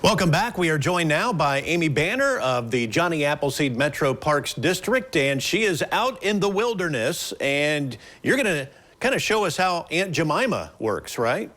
Welcome back. We are joined now by Amy Banner of the Johnny Appleseed Metro Parks District, and she is out in the wilderness, and you're going to kind of show us how Aunt Jemima works, right?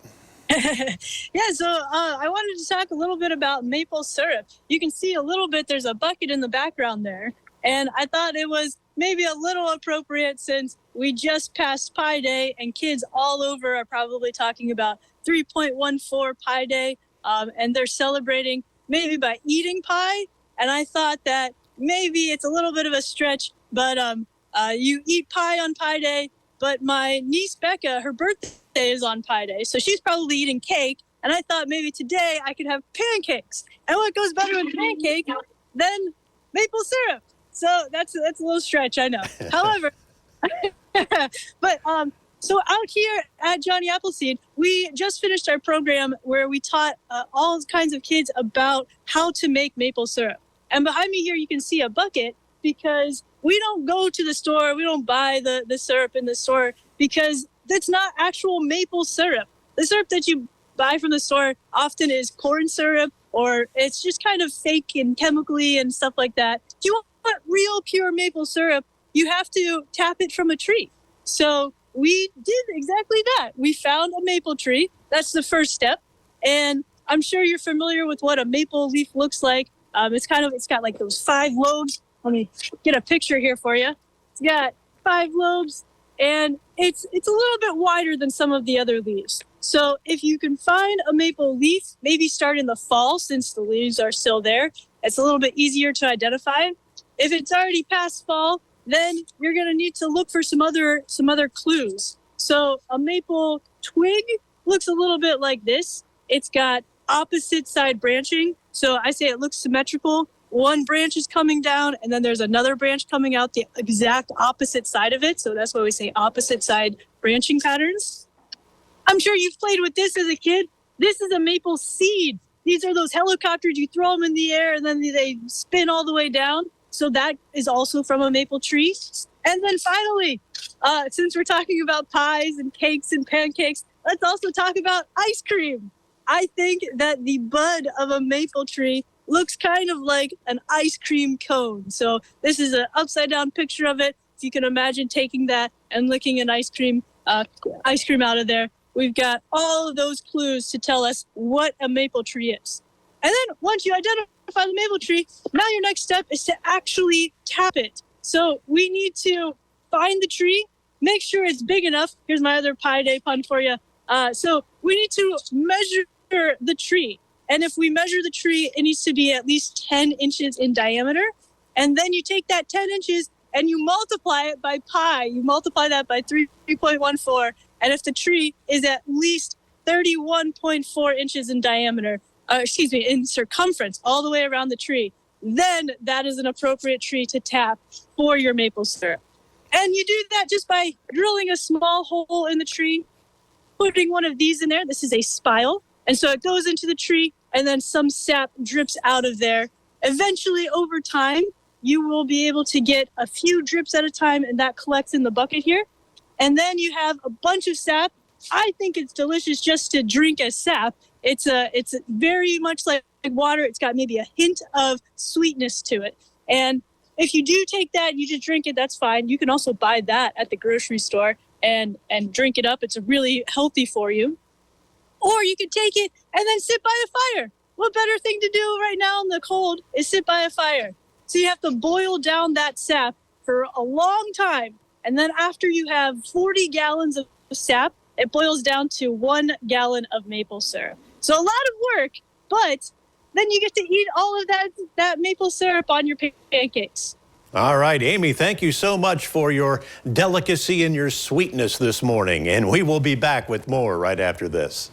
Yeah, so I wanted to talk a little bit about maple syrup. You can see a little bit, there's a bucket in the background there, and I thought it was maybe a little appropriate since we just passed Pi Day, and kids all over are probably talking about 3.14 Pi Day. And they're celebrating maybe by eating pie. And I thought that maybe it's a little bit of a stretch, but you eat pie on Pi Day. But my niece Becca, her birthday is on Pi Day, so she's probably eating cake. And I thought maybe today I could have pancakes. And what goes better with pancake than maple syrup? So that's a little stretch, I know. However, but so out here at Johnny Appleseed, we just finished our program where we taught all kinds of kids about how to make maple syrup. And behind me here, you can see a bucket because we don't go to the store. We don't buy the syrup in the store because it's not actual maple syrup. The syrup that you buy from the store often is corn syrup, or it's just kind of fake and chemically and stuff like that. If you want real pure maple syrup, you have to tap it from a tree. So we did exactly that. We found a maple tree. That's the first step. And I'm sure you're familiar with what a maple leaf looks like. It's got like those 5 lobes. Let me get a picture here for you. It's got 5 lobes, and it's a little bit wider than some of the other leaves. So if you can find a maple leaf, maybe start in the fall since the leaves are still there. It's a little bit easier to identify. If it's already past fall, then you're going to need to look for some other clues. So a maple twig looks a little bit like this. It's got opposite side branching. So I say it looks symmetrical. One branch is coming down, and then there's another branch coming out the exact opposite side of it. So that's why we say opposite side branching patterns. I'm sure you've played with this as a kid. This is a maple seed. These are those helicopters. You throw them in the air, and then they spin all the way down. So that is also from a maple tree. And then finally, since we're talking about pies and cakes and pancakes, let's also talk about ice cream. I think that the bud of a maple tree looks kind of like an ice cream cone. So this is an upside down picture of it. If you can imagine taking that and licking an ice cream out of there, we've got all of those clues to tell us what a maple tree is. And then once you identify the maple tree, now your next step is to actually tap it. So we need to find the tree, make sure it's big enough. Here's my other Pi Day pun for you. So we need to measure the tree. And if we measure the tree, it needs to be at least 10 inches in diameter. And then you take that 10 inches and you multiply it by pi. You multiply that by 3.14. And if the tree is at least 31.4 inches in diameter, in circumference, all the way around the tree, then that is an appropriate tree to tap for your maple syrup. And you do that just by drilling a small hole in the tree, putting one of these in there. This is a spile. And so it goes into the tree, and then some sap drips out of there. Eventually, over time, you will be able to get a few drips at a time, and that collects in the bucket here. And then you have a bunch of sap. I think it's delicious just to drink as sap. It's very much like water. It's got maybe a hint of sweetness to it. And if you do take that, you just drink it, that's fine. You can also buy that at the grocery store and drink it up. It's really healthy for you. Or you can take it and then sit by a fire. What better thing to do right now in the cold is sit by a fire. So you have to boil down that sap for a long time. And then after you have 40 gallons of sap, it boils down to 1 gallon of maple syrup. So a lot of work, but then you get to eat all of that maple syrup on your pancakes. All right, Amy, thank you so much for your delicacy and your sweetness this morning. And we will be back with more right after this.